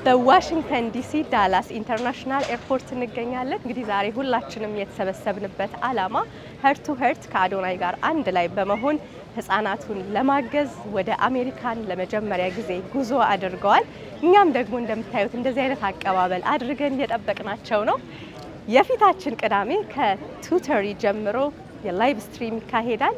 በዋሽንግተን ዲሲ ዳላስ ኢንተርናሽናል ኤርፖርት እንገኛለን። እንግዲህ ዛሬ ሁላችንም የተሰበሰብንበት ዓላማ ሄርት ቱ ሄርት ከአዶናይ ጋር አንድ ላይ በመሆን ህፃናቱን ለማገዝ ወደ አሜሪካን ለመጀመሪያ ጊዜ ጉዞ አድርገዋል። እኛም ደግሞ እንደምታዩት እንደዚህ አይነት አቀባበል አድርገን እየጠበቅናቸው ነው። የፊታችን ቅዳሜ ከ2:30 ጀምሮ የላይቭ ስትሪም ይካሄዳል።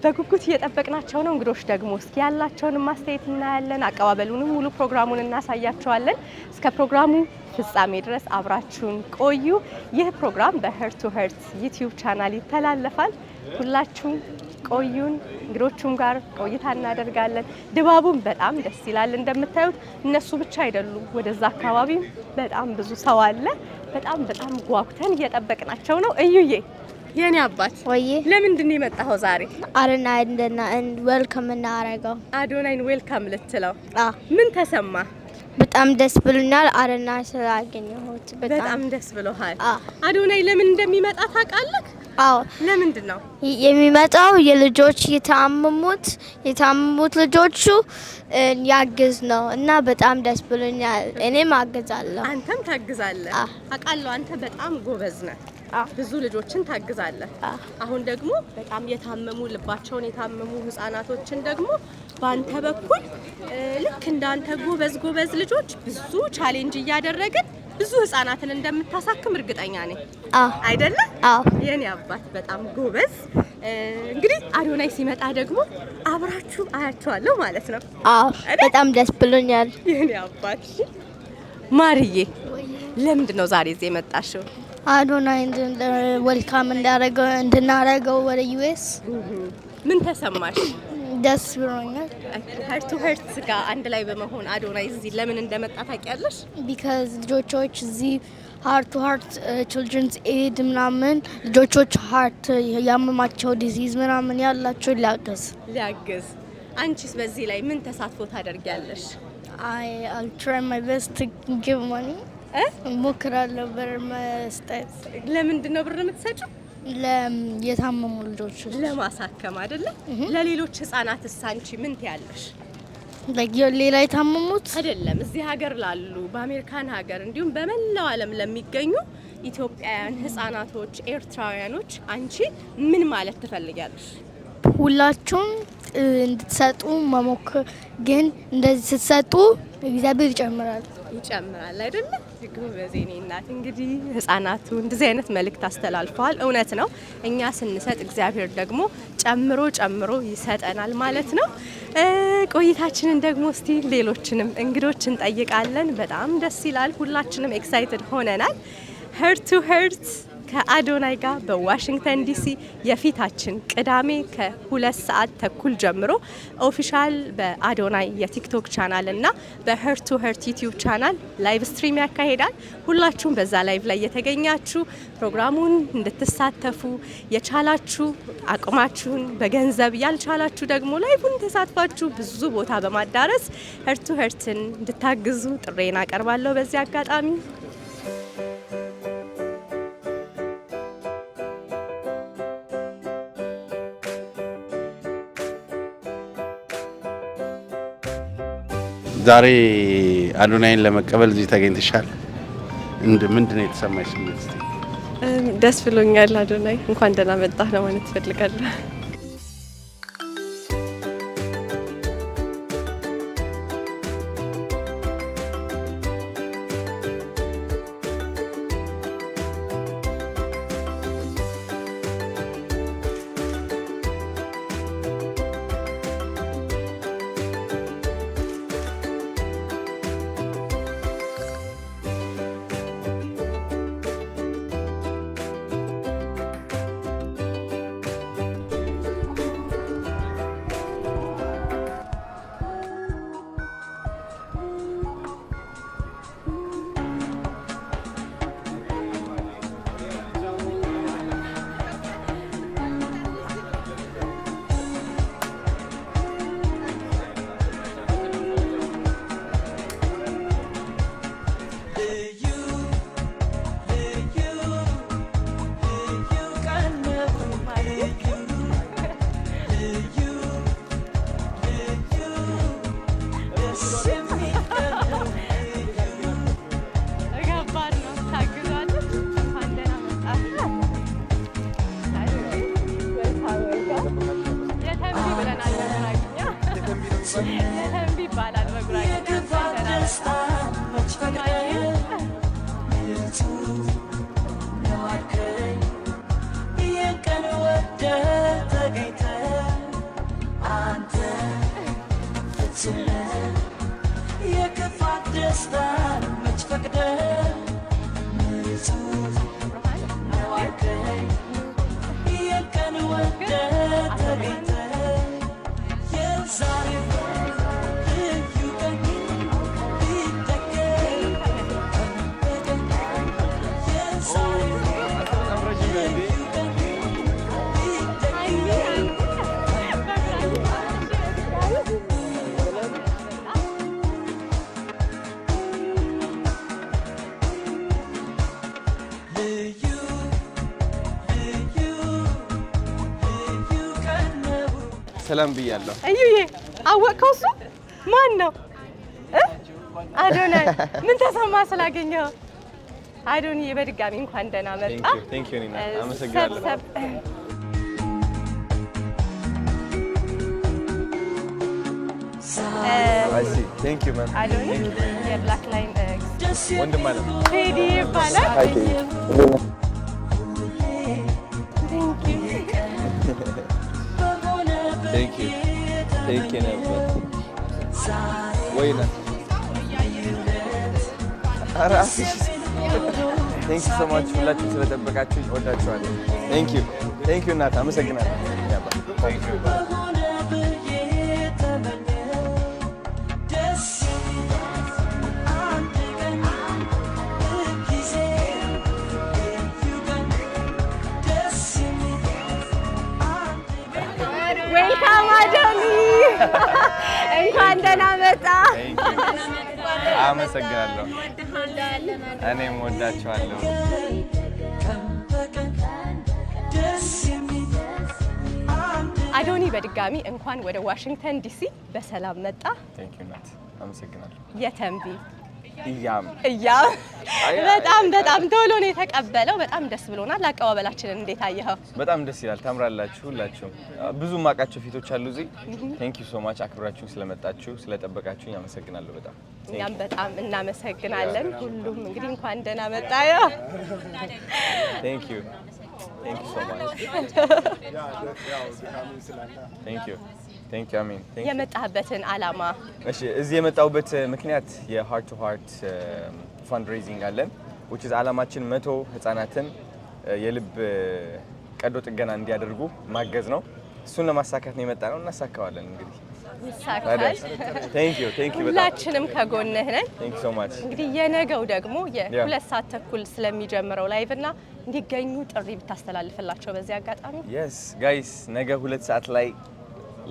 በጉጉት እየጠበቅናቸው ነው። እንግዶች ደግሞ እስኪ ያላቸውን ማስተያየት እናያለን። አቀባበሉንም ሙሉ ፕሮግራሙን እናሳያቸዋለን። እስከ ፕሮግራሙ ፍጻሜ ድረስ አብራችሁን ቆዩ። ይህ ፕሮግራም በሄርት ቱ ሄርት ዩቲዩብ ቻናል ይተላለፋል። ሁላችሁም ቆዩን። እንግዶቹም ጋር ቆይታ እናደርጋለን። ድባቡም በጣም ደስ ይላል። እንደምታዩት እነሱ ብቻ አይደሉም፣ ወደዛ አካባቢ በጣም ብዙ ሰው አለ። በጣም ጓጉተን እየጠበቅናቸው ነው። እዩዬ የኔ አባት ወይ ለምንድን ነው የመጣኸው ዛሬ? አዶናይን ዌልካም እናረጋው። አዶናይን ዌልካም ልትለው? ምን ተሰማ? በጣም ደስ ብሎኛል። አዶናይ ስላገኘሁት በጣም ደስ ብሎሃል? አዶናይ ለምን እንደሚመጣ ታውቃለህ? አዎ። ለምንድን ነው የሚመጣው? የልጆች የታመሙት ልጆቹ ያግዝ ነው እና በጣም ደስ ብሎኛል። እኔም አግዛለሁ። አንተም ታግዛለህ? አውቃለሁ። አንተ በጣም ጎበዝ ነህ። ብዙ ልጆችን ታግዛለህ። አሁን ደግሞ በጣም የታመሙ ልባቸውን የታመሙ ህፃናቶችን ደግሞ ባንተ በኩል ልክ እንዳንተ ጎበዝ ልጆች ብዙ ቻሌንጅ እያደረግን ብዙ ህፃናትን እንደምታሳክም እርግጠኛ ነኝ። አይደለ? የኔ አባት በጣም ጎበዝ። እንግዲህ አዶናይ ሲመጣ ደግሞ አብራችሁ አያቸዋለሁ ማለት ነው። በጣም ደስ ብሎኛል የኔ አባት። ማርዬ ለምንድን ነው ዛሬ እዚህ የመጣሽው? አዶናይ ዌልካም እንድናረገው ወደ ዩኤስ። ምን ተሰማሽ? ደስ ብሎኛል። ሄርት ቱ ሄርት ጋር አንድ ላይ በመሆን አዶናይ እዚህ ለምን እንደመጣ ታውቂያለሽ? ቢካዝ ልጆች እዚህ ሃርት ቱ ሃርት ችልድረንስ ኤድ ምናምን ልጆች ሃርት ያመማቸው ዲዚዝ ምናምን ያላቸው ሊያግዝ። አንቺስ በዚህ ላይ ምን ተሳትፎ ታደርጊያለሽ? I'll try my best to give money. ሞክራለሁ ብር መስጠት። ለምንድን ነው ብር የምትሰጪው? የታመሙ ልጆች ለማሳከም አይደለ? ለሌሎች ህፃናትስ አንቺ ምን ትያለሽ? ሌላ የታመሙት አይደለም፣ እዚህ ሀገር ላሉ በአሜሪካን ሀገር እንዲሁም በመላው ዓለም ለሚገኙ ኢትዮጵያውያን ህፃናቶች፣ ኤርትራውያኖች አንቺ ምን ማለት ትፈልጊያለሽ? ሁላችሁም እንድትሰጡ መሞከር፣ ግን እንደዚህ ስትሰጡ እግዚአብሔር ይጨምራል አይደለ? በዜኔ እናት እንግዲህ ህፃናቱ እንደዚህ አይነት መልእክት አስተላልፈዋል። እውነት ነው። እኛ ስንሰጥ እግዚአብሔር ደግሞ ጨምሮ ይሰጠናል ማለት ነው። ቆይታችንን ደግሞ እስቲ ሌሎችንም እንግዶች እንጠይቃለን። በጣም ደስ ይላል። ሁላችንም ኤክሳይትድ ሆነናል። ሄርት ቱ ሄርት ከአዶናይ ጋር በዋሽንግተን ዲሲ የፊታችን ቅዳሜ ከ2:30 ጀምሮ ኦፊሻል በአዶናይ የቲክቶክ ቻናል እና በሄርት ቱ ሄርት ዩቲዩብ ቻናል ላይቭ ስትሪም ያካሂዳል። ሁላችሁም በዛ ላይቭ ላይ የተገኛችሁ ፕሮግራሙን እንድትሳተፉ የቻላችሁ አቅማችሁን በገንዘብ ያልቻላችሁ ደግሞ ላይቭን ተሳትፋችሁ ብዙ ቦታ በማዳረስ ሄርት ቱ ሄርትን እንድታግዙ ጥሬን አቀርባለሁ በዚህ አጋጣሚ። ዛሬ አዶናይን ለመቀበል እዚህ ተገኝተሻል። ምንድን ነው የተሰማሽ ስሜት? ደስ ብሎኛል። አዶናይ እንኳን ደህና መጣህ ለማለት ፈልጋለሁ። ሰላም ብያለሁ። እዩዬ አወቀው እሱ ማን ነው? አዶናይ ምን ተሰማ ስላገኘው? አዶንዬ በድጋሚ እንኳን ደህና መጣ። ቴንክ ዩ ኒና አመሰግናለሁ። ቴንክ ዩ ማን አዶኒ የብላክ ላይን ወንድም ማለት ነው። ቴዲ ይባላል። ቴንክ ዩ ነበር ወይና አራስሽ ቴንክ ዩ ሶ ማች ሁላችሁም ስለጠበቃችሁ እወዳችኋለሁ። ቴንክ ዩ እናት አመሰግናለሁ። ዌልካም አዶኒ እንኳን ደህና መጣ። አመሰግናለሁ። እኔም ወዳችኋለሁ። አዶኒ በድጋሚ እንኳን ወደ ዋሽንግተን ዲሲ በሰላም መጣ። ቴንክ ዩ ናት አመሰግናለሁ። የተንቢ እያም በጣም ቶሎ ነው የተቀበለው። በጣም ደስ ብሎናል። አቀባበላችንን እንዴት አየኸው? በጣም ደስ ይላል። ታምራላችሁ ሁላችሁም። ብዙ ማቃቸው ፊቶች አሉ እዚህ። ቴንክ ዩ ሶ ማች አክብራችሁ ስለመጣችሁ ስለጠበቃችሁ አመሰግናለሁ በጣም። እኛም በጣም እናመሰግናለን። ሁሉም እንግዲህ እንኳን ደህና መጣ። ቴንክ ዩ ሶ ማች ቴንክ ዩ አሜን። የመጣህበትን አላማ። እሺ እዚህ የመጣሁበት ምክንያት የሃርት ቱ ሃርት ፋንድሬዚንግ አለን which is አላማችን 100 ህፃናትን የልብ ቀዶ ጥገና እንዲያደርጉ ማገዝ ነው። እሱን ለማሳካት ነው የመጣ ነው። እናሳካዋለን እንግዲህ ይሳካል። ቴንክ ዩ በጣም ሁላችንም ከጎንህ ነን። ቴንክ ዩ ሶ ማች። እንግዲህ የነገው ደግሞ የ2 ሰዓት ተኩል ስለሚጀምረው ላይቭ እና እንዲገኙ ጥሪ ብታስተላልፍላቸው በዚህ አጋጣሚ። yes guys ነገ 2 ሰዓት ላይ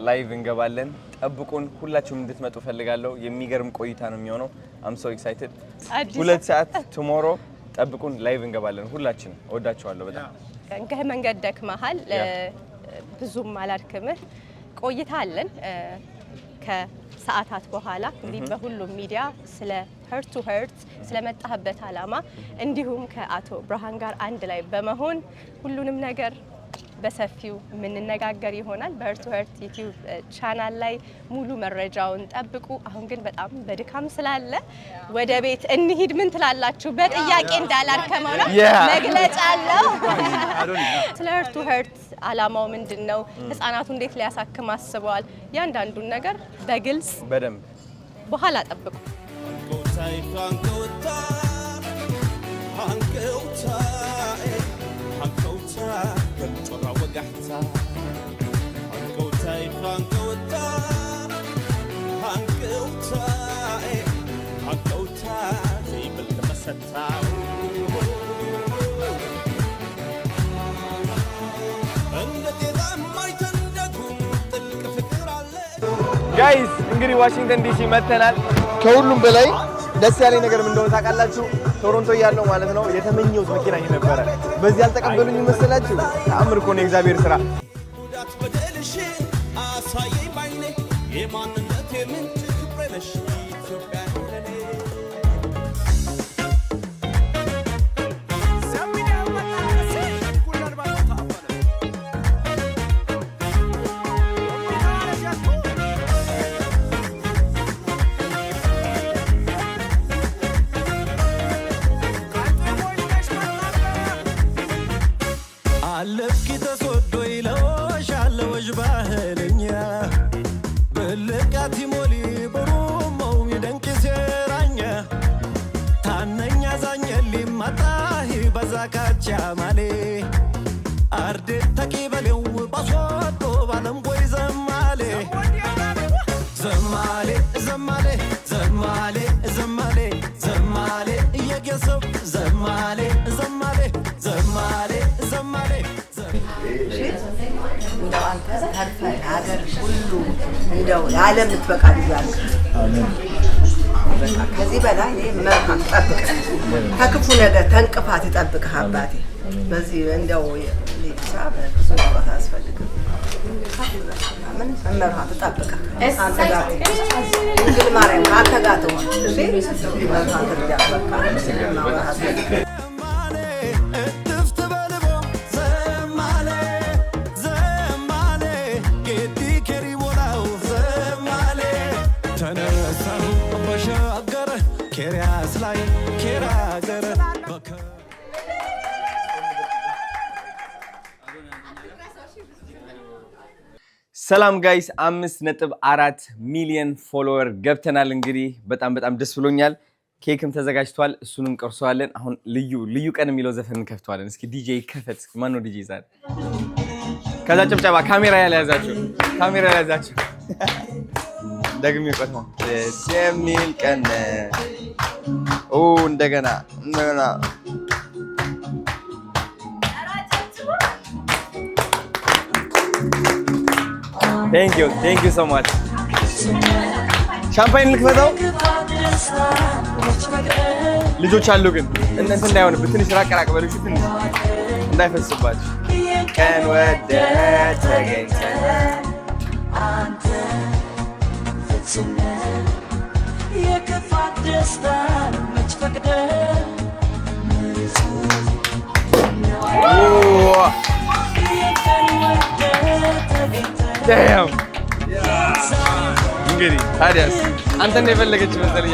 ላይቭ እንገባለን። ጠብቁን። ሁላችሁም እንድትመጡ ፈልጋለሁ። የሚገርም ቆይታ ነው የሚሆነው። I'm so excited 2 ሰዓት tomorrow ጠብቁን። ላይቭ እንገባለን። ሁላችንም እወዳችኋለሁ በጣም። መንገድ ደክመሃል፣ ብዙም አላድክምህ። ቆይታ አለን ከሰዓታት በኋላ እንግዲህ በሁሉም ሚዲያ ስለ ሄርት ቱ ሄርት ስለመጣህበት አላማ እንዲሁም ከአቶ ብርሃን ጋር አንድ ላይ በመሆን ሁሉንም ነገር በሰፊው የምንነጋገር ይሆናል። በሄርት ቱ ሄርት ዩቲዩብ ቻናል ላይ ሙሉ መረጃውን ጠብቁ። አሁን ግን በጣም በድካም ስላለ ወደ ቤት እንሂድ። ምን ትላላችሁ? በጥያቄ እንዳላርከመው ነው መግለጫ አለው። ስለ ሄርት ቱ ሄርት አላማው ምንድነው? ህፃናቱ እንዴት ሊያሳክም አስበዋል? ያንዳንዱን ነገር በግልጽ በደንብ በኋላ ጠብቁ። ጋይስ እንግዲህ ዋሽንግተን ዲሲ መተናል። ከሁሉም በላይ ደስ ያለኝ ነገር ምን እንደሆነ ታውቃላችሁ? ቶሮንቶ እያለሁ ማለት ነው የተመኘሁት መኪና ይሄ ነበረ። በዚህ አልተቀበሉኝ መሰላችሁ? ተአምር እኮ ነው የእግዚአብሔር ስራ። እንደው ለዓለም ምትበቃ ልጅ ከዚህ በላይ መልካም ጠብቅ፣ ከክፉ ነገር ተንቅፋት ይጠብቅህ አባቴ። በዚህ እንደው ሂሳብ ብዙ መግባት አያስፈልግም። ምን መምህራን ትጠብቅህ አንተ ጋር ድንግል ማርያም አንተ ጋር ትሆን እሺ። መምህራን ትርዳህ በቃ ማውራት አያስፈልግም። ሰላም ጋይስ 5.4 ሚሊዮን ፎሎወር ገብተናል። እንግዲህ በጣም ደስ ብሎኛል። ኬክም ተዘጋጅቷል፣ እሱንም ቀርሷለን። አሁን ልዩ ቀን የሚለው ዘፈን እንከፍተዋለን። እስኪ ዲጄ ይከፈት። ማን ነው ዲጄ ዛሬ? ከዛ ጭብጨባ። ካሜራ ያለያዛችሁ ደግሜ ቆጥማ ደስ የሚል ቀን እንደገና Thank you so much. ሻምፓኝ ልክፈተው። ልጆች አሉ ግን እንትን እንዳይሆንብህ ትንሽ ራቅ በሉ እሺ፣ ትንሽ እንዳይፈስባችሁ። ቀን ወደ ተገኝተን አንተ ፍጹም የከፋት ደስታ መች ፈቅደህ እንግዲህ ታዲያስ አንተን የፈለገች መሰለኝ